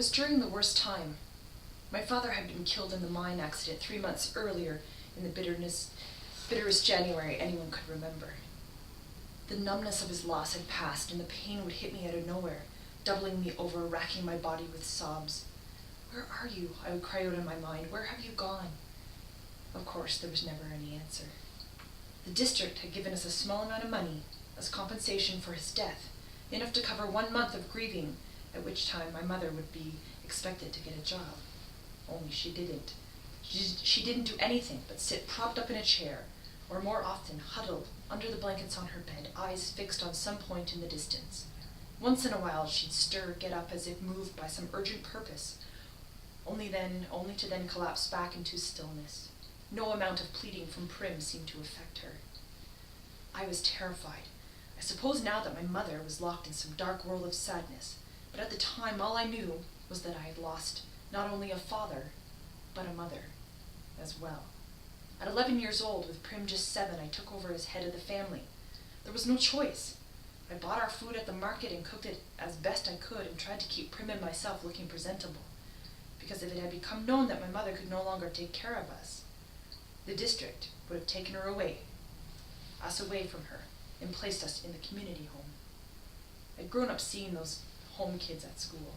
was during the worst time. My father had been killed in the mine accident 3 months earlier in the bitterest January anyone could remember. The numbness of his loss had passed, and the pain would hit me out of nowhere, doubling me over, racking my body with sobs. "Where are you?" I would cry out in my mind. "Where have you gone?" Of course, there was never any answer. The district had given us a small amount of money as compensation for his death, enough to cover 1 month of grieving, at which time my mother would be expected to get a job. Only she didn't. She didn't do anything but sit propped up in a chair, or more often huddled under the blankets on her bed, eyes fixed on some point in the distance. Once in a while she'd stir, get up as if moved by some urgent purpose, only to then collapse back into stillness. No amount of pleading from Prim seemed to affect her. I was terrified. I suppose now that my mother was locked in some dark world of sadness, but at the time all I knew was that I had lost not only a father, but a mother as well. At 11 years old, with Prim just 7, I took over as head of the family. There was no choice. I bought our food at the market and cooked it as best I could and tried to keep Prim and myself looking presentable, because if it had become known that my mother could no longer take care of us, the district would have taken her away, us away from her, and placed us in the community home. I'd grown up seeing those home kids at school.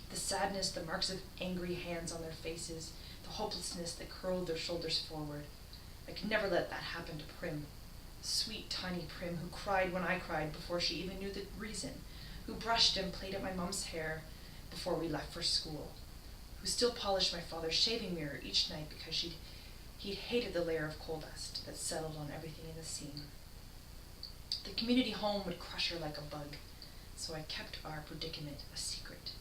The sadness, the marks of angry hands on their faces, the hopelessness that curled their shoulders forward. I could never let that happen to Prim. Sweet, tiny Prim, who cried when I cried before she even knew the reason, who brushed and played at my mom's hair before we left for school, who still polished my father's shaving mirror each night because he'd hated the layer of coal dust that settled on everything in the seam. The community home would crush her like a bug, so I kept our predicament a secret.